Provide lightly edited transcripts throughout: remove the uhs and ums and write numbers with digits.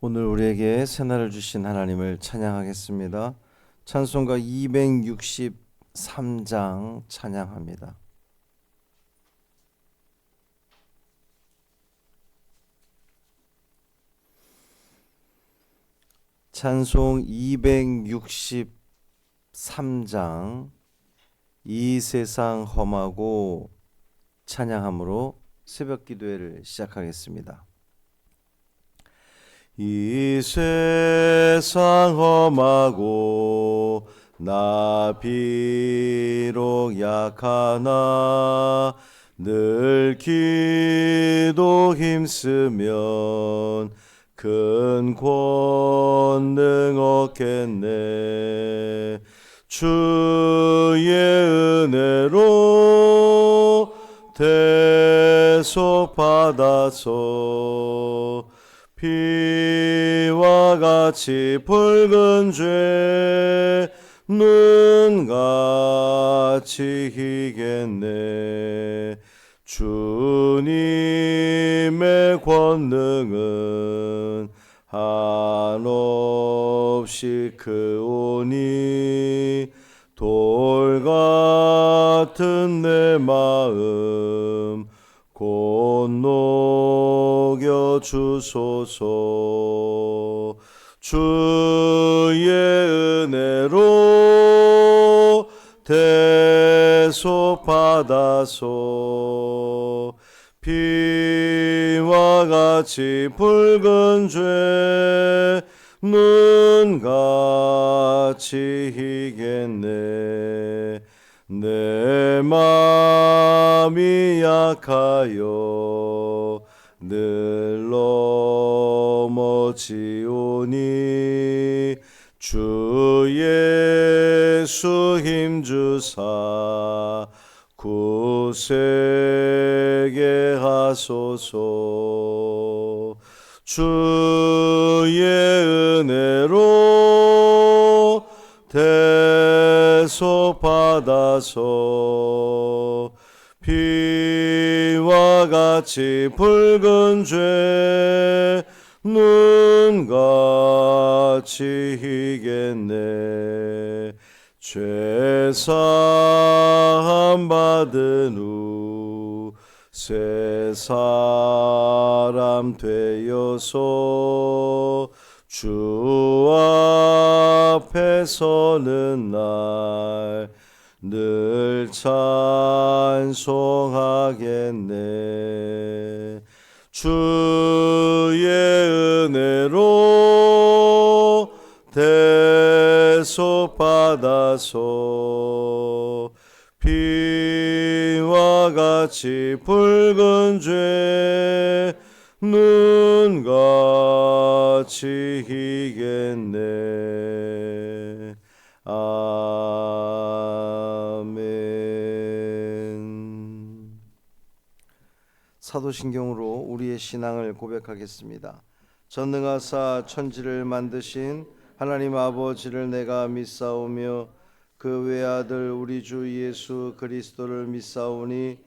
오늘 우리에게 새날을 주신 하나님을 찬양하겠습니다. 찬송가 263장 찬양합니다. 찬송 263장 이 세상 험하고 찬양함으로 새벽 기도회를 시작하겠습니다. 이 세상 험하고 나 비록 약하나 늘 기도 힘쓰면 큰 권능 얻겠네. 주의 은혜로 대속 받아서 피와 같이 붉은 죄 눈같이 희겠네. 주님의 권능은 한없이 크오니 돌 같은 내 마음 곧 녹여 주소서. 주의 은혜로 대속 받아서 피와 같이 붉은 죄 눈같이 희겠네. 내 마음이 약하여 늘 넘어지오니 주 예수 힘주사 굳세게 하소서. 주의 은혜로 대속 받아서 피와 같이 붉은 죄 눈같이 희겠네. 죄사함 받은 후 새 사람 되어서 주 앞에 서는 날 늘 찬송하겠네. 주의 은혜로 대속 받아서 피와 같이 붉은 죄 눈같이 희겠네. 아멘. 사도신경으로 우리의 신앙을 고백하겠습니다. 전능하사 천지를 만드신 하나님 아버지를 내가 믿사오며 그 외아들 우리 주 예수 그리스도를 믿사오니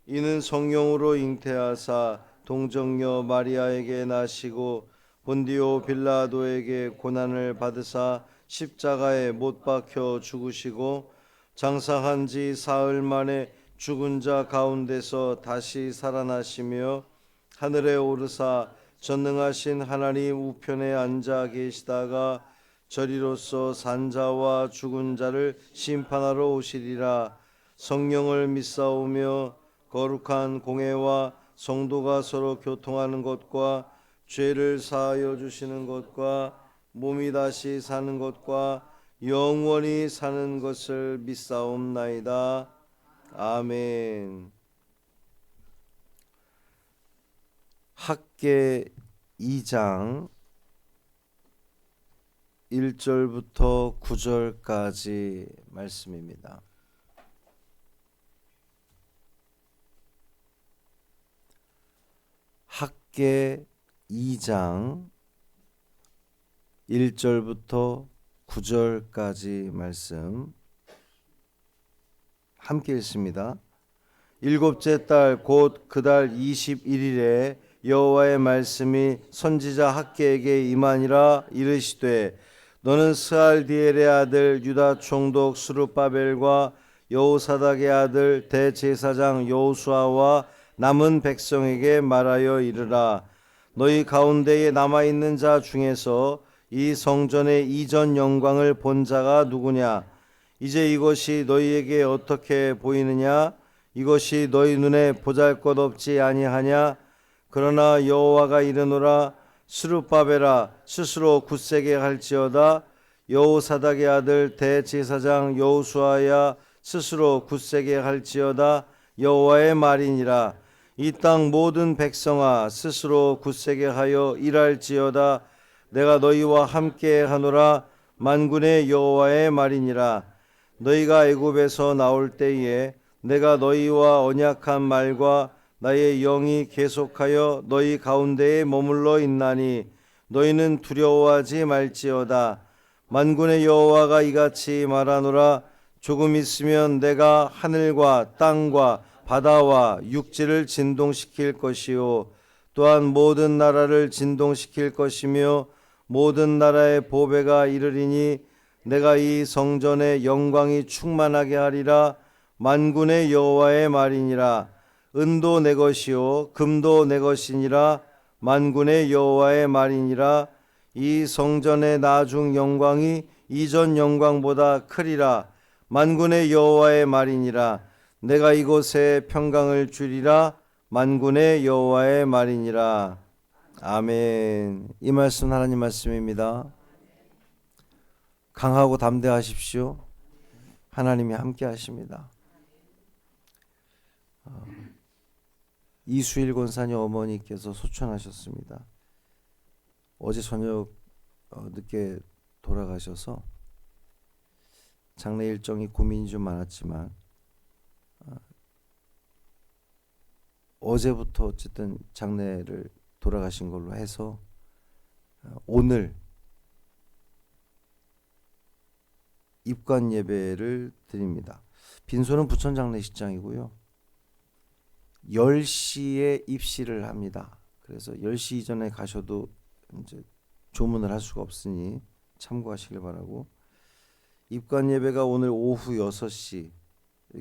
이는 성령으로 잉태하사 동정녀 마리아에게 나시고 본디오 빌라도에게 고난을 받으사 십자가에 못 박혀 죽으시고 장사한 지 사흘 만에 죽은 자 가운데서 다시 살아나시며 하늘에 오르사 전능하신 하나님 우편에 앉아 계시다가 저리로서 산자와 죽은 자를 심판하러 오시리라. 성령을 믿사오며 거룩한 공회와 성도가 서로 교통하는 것과 죄를 사하여 주시는 것과 몸이 다시 사는 것과 영원히 사는 것을 믿사옵나이다. 아멘. 학계 2장 1절부터 9절까지 말씀입니다. 학계 2장 1절부터 9절까지 말씀 함께 읽습니다. 일곱째 달 곧 그 달 21일에 여호와의 말씀이 선지자 학개에게 임하니라. 이르시되 너는 스알디엘의 아들 유다 총독 스룹바벨과 여호사닥의 아들 대제사장 여호수아와 남은 백성에게 말하여 이르라. 너희 가운데에 남아있는 자 중에서 이 성전의 이전 영광을 본 자가 누구냐? 이제 이것이 너희에게 어떻게 보이느냐? 이것이 너희 눈에 보잘것없지 아니하냐? 그러나 여호와가 이르노라. 스룹바벨아, 스스로 굳세게 할지어다. 여호사닥의 아들 대제사장 여호수아야, 스스로 굳세게 할지어다. 여호와의 말이니라. 이 땅 모든 백성아, 스스로 굳세게 하여 일할지어다. 내가 너희와 함께 하노라. 만군의 여호와의 말이니라. 너희가 애굽에서 나올 때에 내가 너희와 언약한 말과 나의 영이 계속하여 너희 가운데에 머물러 있나니 너희는 두려워하지 말지어다. 만군의 여호와가 이같이 말하노라. 조금 있으면 내가 하늘과 땅과 바다와 육지를 진동시킬 것이요 또한 모든 나라를 진동시킬 것이며 모든 나라의 보배가 이르리니 내가 이 성전의 영광이 충만하게 하리라. 만군의 여호와의 말이니라. 은도 내 것이요 금도 내 것이니라. 만군의 여호와의 말이니라. 이 성전의 나중 영광이 이전 영광보다 크리라. 만군의 여호와의 말이니라. 내가 이곳에 평강을 주리라. 만군의 여호와의 말이니라. 아멘. 이 말씀 하나님 말씀입니다. 강하고 담대하십시오. 하나님이 함께 하십니다. 이수일 권사님 어머니께서 소천하셨습니다. 어제 저녁 늦게 돌아가셔서 장례 일정이 고민이 좀 많았지만 어제부터 어쨌든 장례를 돌아가신 걸로 해서 오늘 입관 예배를 드립니다. 빈소는 부천 장례식장이고요. 10시에 입시를 합니다. 그래서 10시 이전에 가셔도 이제 조문을 할 수가 없으니 참고하시길 바라고. 입관 예배가 오늘 오후 6시,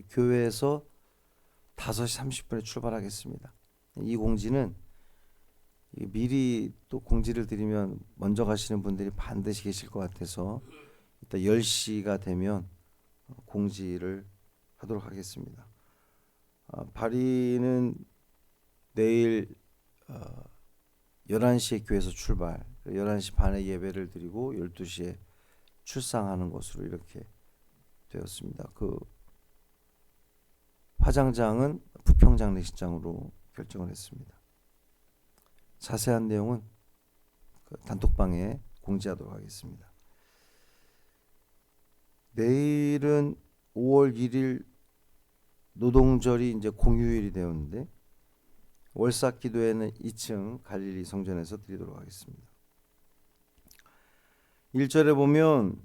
교회에서 5시 30분에 출발하겠습니다. 이 공지는 미리 또 공지를 드리면 먼저 가시는 분들이 반드시 계실 것 같아서 이따 10시가 되면 공지를 하도록 하겠습니다. 발의는 내일 11시에 교회에서 출발, 11시 반에 예배를 드리고 12시에 출상하는 것으로 이렇게 되었습니다. 그 화장장은 부평장례식장으로 결정을 했습니다. 자세한 내용은 그 단톡방에 공지하도록 하겠습니다. 내일은 5월 1일 노동절이 이제 공휴일이 되었는데 월삭 기도회는 2층 갈릴리 성전에서 드리도록 하겠습니다. 1절에 보면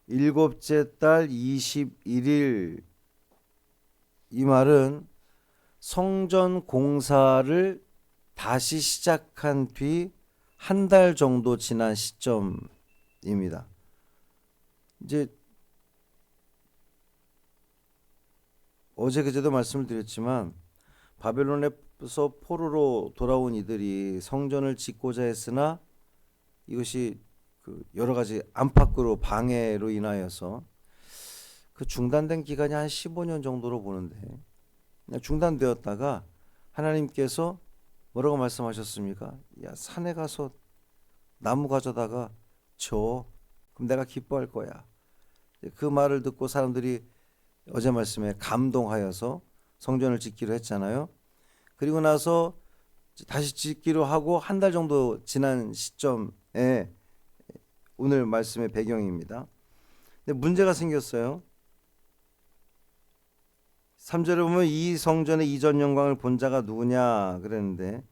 일곱째 달 21일, 이 말은 성전 공사를 다시 시작한 뒤 한 달 정도 지난 시점입니다. 이제 어제 그제도 말씀을 드렸지만 바벨론에서 포로로 돌아온 이들이 성전을 짓고자 했으나 이것이 그 여러 가지 안팎으로 방해로 인하여서 그 중단된 기간이 한 15년 정도로 보는데, 중단되었다가 하나님께서 뭐라고 말씀하셨습니까? 야, 산에 가서 나무 가져다가 줘. 그럼 내가 기뻐할 거야. 그 말을 듣고 사람들이 어제 말씀에 감동하여서 성전을 짓기로 했잖아요. 그리고 나서 다시 짓기로 하고 한 달 정도 지난 시점에 오늘 말씀의 배경입니다. 근데 문제가 생겼어요. 3절에 보면 이 성전의 이전 영광을 본 자가 누구냐 그랬는데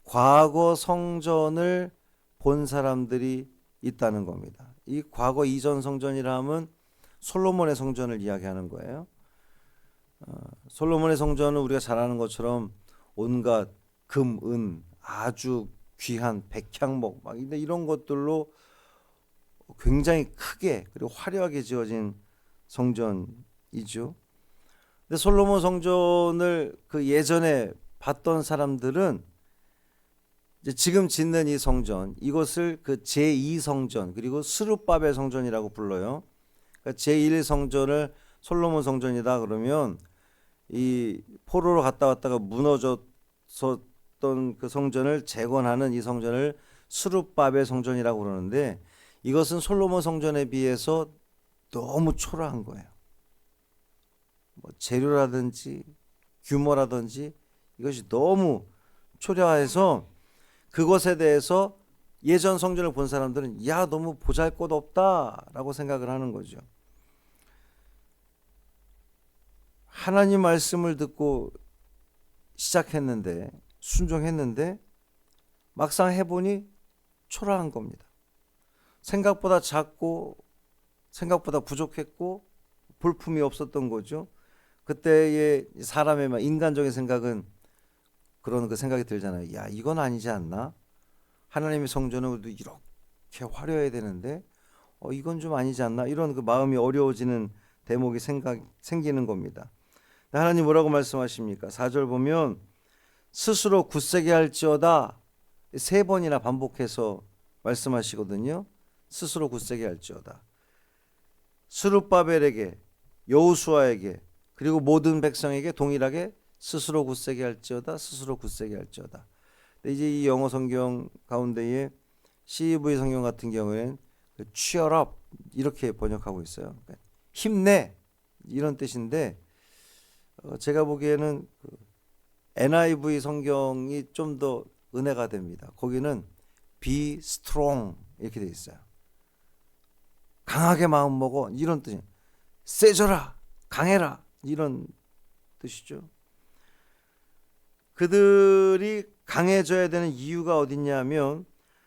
과거 성전을 본 사람들이 있다는 겁니다. 이 과거 이전 성전이라 하면 솔로몬의 성전을 이야기하는 거예요. 솔로몬의 성전은 우리가 잘 아는 것처럼 온갖 금, 은 아주 귀한 백향목 막 이런 것들로 굉장히 크게 그리고 화려하게 지어진 성전이죠. 근데 솔로몬 성전을 그 예전에 봤던 사람들은 이제 지금 짓는 이 성전, 이것을 그 제2성전 그리고 스룹바벨 성전이라고 불러요. 그러니까 제1성전을 솔로몬 성전이다 그러면 이 포로로 갔다 왔다가 무너졌었던 그 성전을 재건하는 이 성전을 스룹바벨 성전이라고 그러는데, 이것은 솔로몬 성전에 비해서 너무 초라한 거예요. 뭐 재료라든지 규모라든지 이것이 너무 초라해서 그것에 대해서 예전 성전을 본 사람들은 야 너무 보잘것없다라고 생각을 하는 거죠. 하나님 말씀을 듣고 시작했는데 순종했는데 막상 해보니 초라한 겁니다. 생각보다 작고 생각보다 부족했고 볼품이 없었던 거죠. 그때의 사람의 인간적인 생각은 그런 그 생각이 들잖아요. 야 이건 아니지 않나? 하나님의 성전은 이렇게 화려해야 되는데 이건 좀 아니지 않나? 이런 그 마음이 어려워지는 대목이 생기는 겁니다. 하나님 뭐라고 말씀하십니까? 4절 보면 스스로 굳세게 할지어다 3번이나 반복해서 말씀하시거든요. 스스로 굳세게 할지어다. 스룹바벨에게, 여호수아에게, 그리고 모든 백성에게 동일하게 스스로 굳세게 할지어다, 스스로 굳세게 할지어다. 근데 이제 이 영어 성경 가운데에 CEV 성경 같은 경우에는 cheer up 이렇게 번역하고 있어요. 그러니까 힘내 이런 뜻인데, 제가 보기에는 NIV 성경이 좀 더 은혜가 됩니다. 거기는 be strong 이렇게 돼 있어요. 강하게 마음 먹어 이런 뜻이에요. 세져라, 강해라 이런 뜻이죠. 그들이 강해져야 되는 이유가 어딨냐면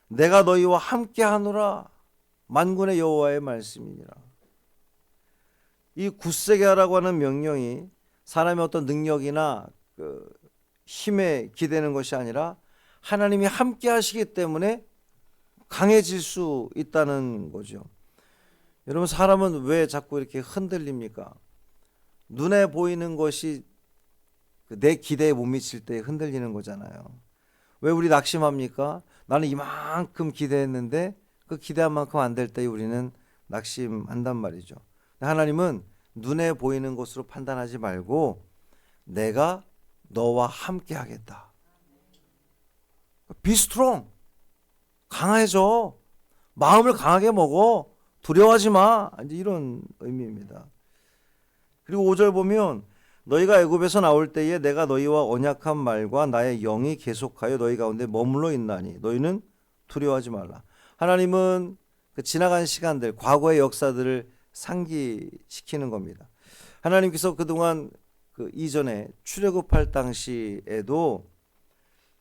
내가 너희와 함께 하노라 만군의 여호와의 말씀이니라. 이 굳세게 하라고 하는 명령이 사람의 어떤 능력이나 힘에 기대는 것이 아니라 하나님이 함께 하시기 때문에 강해질 수 있다는 거죠. 여러분, 사람은 왜 자꾸 이렇게 흔들립니까? 눈에 보이는 것이 내 기대에 못 미칠 때 흔들리는 거잖아요. 왜 우리 낙심합니까? 나는 이만큼 기대했는데 그 기대한 만큼 안 될 때 우리는 낙심한단 말이죠. 하나님은 눈에 보이는 것으로 판단하지 말고 내가 너와 함께 하겠다. Be strong. 강해져. 마음을 강하게 먹어. 두려워하지 마. 이제 이런 의미입니다. 그리고 5절 보면 너희가 애굽에서 나올 때에 내가 너희와 언약한 말과 나의 영이 계속하여 너희 가운데 머물러 있나니 너희는 두려워하지 말라. 하나님은 그 지나간 시간들, 과거의 역사들을 상기시키는 겁니다. 하나님께서 그동안 그 이전에 출애굽할 당시에도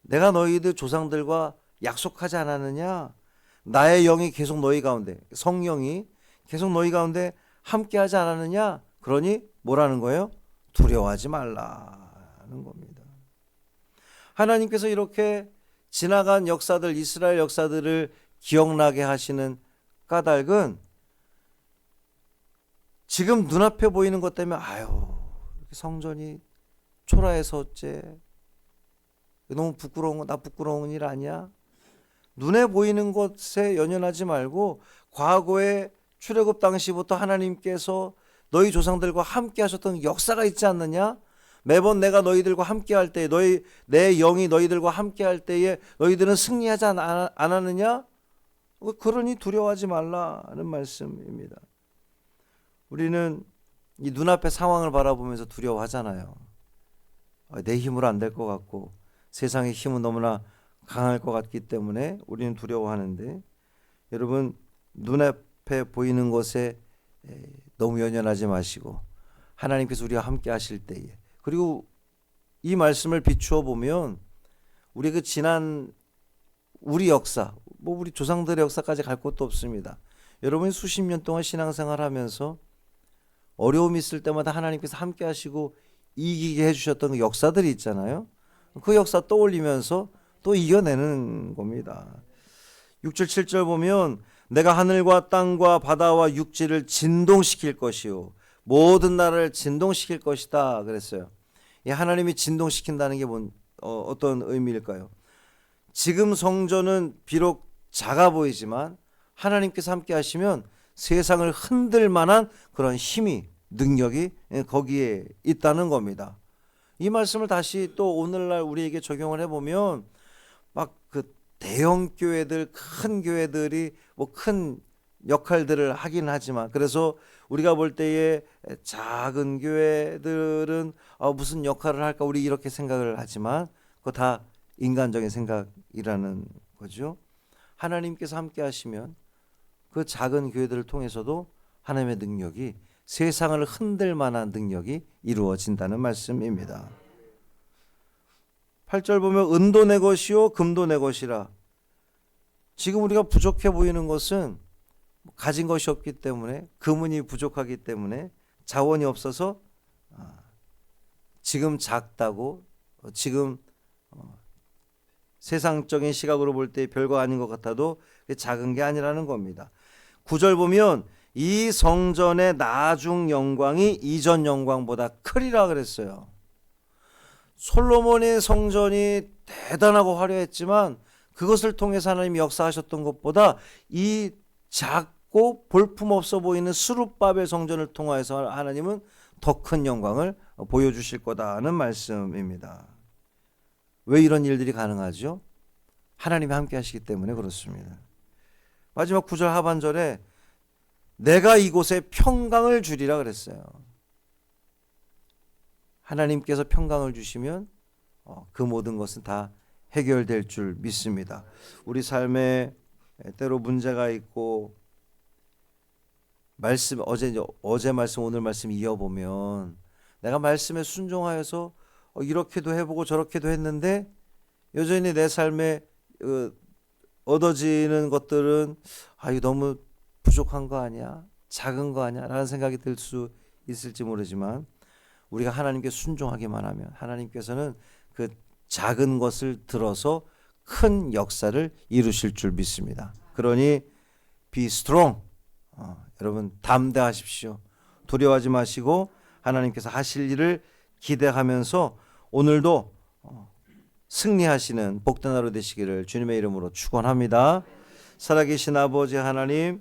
내가 너희들 조상들과 약속하지 않았느냐? 나의 영이 계속 너희 가운데, 성령이 계속 너희 가운데 함께하지 않았느냐? 그러니 뭐라는 거예요? 두려워하지 말라는 겁니다. 하나님께서 이렇게 지나간 역사들, 이스라엘 역사들을 기억나게 하시는 까닭은 지금 눈앞에 보이는 것 때문에 성전이 초라해서 어째, 너무 부끄러운 거, 나 부끄러운 일 아니야? 눈에 보이는 것에 연연하지 말고 과거에 출애굽 당시부터 하나님께서 너희 조상들과 함께 하셨던 역사가 있지 않느냐? 매번 내가 너희들과 함께 할 때, 내 영이 너희들과 함께 할 때에 너희들은 승리하지 않았느냐? 그러니 두려워하지 말라는 말씀입니다. 우리는 이 눈앞의 상황을 바라보면서 두려워하잖아요. 내 힘으로 안 될 것 같고 세상의 힘은 너무나 강할 것 같기 때문에 우리는 두려워하는데, 여러분 눈앞에 보이는 것에 너무 연연하지 마시고 하나님께서 우리와 함께 하실 때에, 그리고 이 말씀을 비추어 보면 우리 그 지난 우리 역사, 우리 조상들의 역사까지 갈 것도 없습니다. 여러분이 수십 년 동안 신앙생활 하면서 어려움이 있을 때마다 하나님께서 함께 하시고 이기게 해주셨던 그 역사들이 있잖아요. 그 역사 떠올리면서 또 이겨내는 겁니다. 6절 7절 보면 내가 하늘과 땅과 바다와 육지를 진동시킬 것이요 모든 나라를 진동시킬 것이다 그랬어요. 이 하나님이 진동시킨다는 게 어떤 의미일까요? 지금 성전은 비록 작아 보이지만 하나님께서 함께 하시면 세상을 흔들 만한 그런 힘이 능력이 거기에 있다는 겁니다. 이 말씀을 다시 또 오늘날 우리에게 적용을 해보면 막 그 대형 교회들 큰 교회들이 뭐 큰 역할들을 하긴 하지만 그래서 우리가 볼 때에 작은 교회들은 무슨 역할을 할까 우리 이렇게 생각을 하지만 그거 다 인간적인 생각이라는 거죠. 하나님께서 함께 하시면 그 작은 교회들을 통해서도 하나님의 능력이 세상을 흔들 만한 능력이 이루어진다는 말씀입니다. 8절 보면 은도 내 것이요 금도 내 것이라. 지금 우리가 부족해 보이는 것은 가진 것이 없기 때문에 금은이 부족하기 때문에 자원이 없어서 지금 작다고 지금 세상적인 시각으로 볼 때 별거 아닌 것 같아도 작은 게 아니라는 겁니다. 9절 보면 이 성전의 나중 영광이 이전 영광보다 크리라 그랬어요. 솔로몬의 성전이 대단하고 화려했지만 그것을 통해서 하나님이 역사하셨던 것보다 이 작고 볼품없어 보이는 스룹바벨 성전을 통하여서 하나님은 더 큰 영광을 보여주실 거다는 말씀입니다. 왜 이런 일들이 가능하죠? 하나님이 함께 하시기 때문에 그렇습니다. 마지막 9절 하반절에 내가 이곳에 평강을 주리라 그랬어요. 하나님께서 평강을 주시면 그 모든 것은 다 해결될 줄 믿습니다. 우리 삶에 때로 문제가 있고 어제 말씀 오늘 말씀 이어보면 내가 말씀에 순종하여서 이렇게도 해보고 저렇게도 했는데 여전히 내 삶에 얻어지는 것들은 이거 너무 부족한 거 아니야? 작은 거 아니야? 라는 생각이 들 수 있을지 모르지만 우리가 하나님께 순종하기만 하면 하나님께서는 그 작은 것을 들어서 큰 역사를 이루실 줄 믿습니다. 그러니 be strong. 여러분 담대하십시오. 두려워하지 마시고 하나님께서 하실 일을 기대하면서 오늘도 승리하시는 복된 하루 되시기를 주님의 이름으로 축원합니다. 살아계신 아버지 하나님,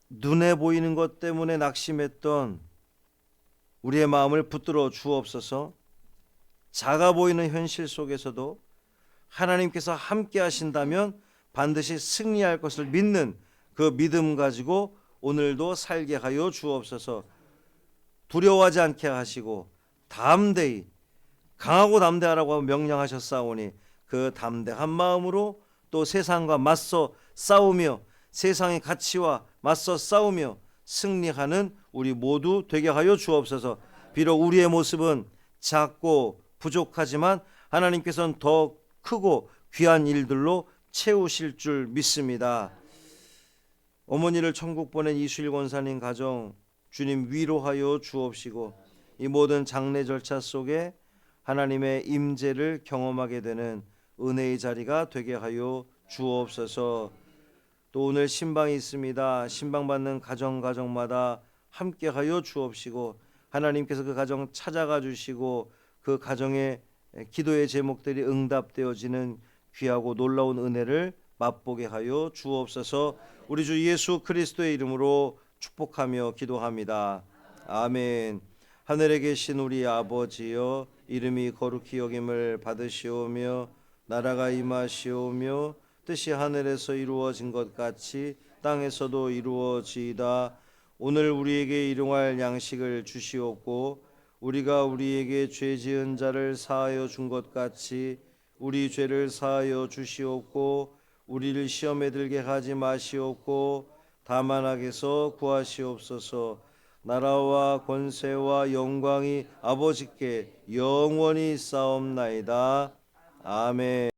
눈에 보이는 것 때문에 낙심했던 우리의 마음을 붙들어 주옵소서. 작아 보이는 현실 속에서도 하나님께서 함께 하신다면 반드시 승리할 것을 믿는 그 믿음 가지고 오늘도 살게 하여 주옵소서. 두려워하지 않게 하시고 담대히 강하고 담대하라고 명령하셨사오니 그 담대한 마음으로 또 세상과 맞서 싸우며 세상의 가치와 맞서 싸우며 승리하는 우리 모두 되게 하여 주옵소서. 비록 우리의 모습은 작고 부족하지만 하나님께서는 더 크고 귀한 일들로 채우실 줄 믿습니다. 어머니를 천국 보낸 이수일 권사님 가정 주님 위로하여 주옵시고 이 모든 장례 절차 속에 하나님의 임재를 경험하게 되는 은혜의 자리가 되게 하여 주옵소서. 또 오늘 신방이 있습니다. 신방받는 가정마다 함께하여 주옵시고 하나님께서 그 가정 찾아가 주시고 그 가정의 기도의 제목들이 응답되어지는 귀하고 놀라운 은혜를 맛보게 하여 주옵소서. 우리 주 예수 그리스도의 이름으로 축복하며 기도합니다. 아멘. 하늘에 계신 우리 아버지여, 이름이 거룩히 여김을 받으시오며 나라가 임하시오며 뜻이 하늘에서 이루어진 것 같이 땅에서도 이루어지이다. 오늘 우리에게 일용할 양식을 주시옵고 우리가 우리에게 죄 지은 자를 사하여 준 것 같이 우리 죄를 사하여 주시옵고 우리를 시험에 들게 하지 마시옵고 다만 악에서 구하시옵소서. 나라와 권세와 영광이 아버지께 영원히 싸움나이다. 아멘.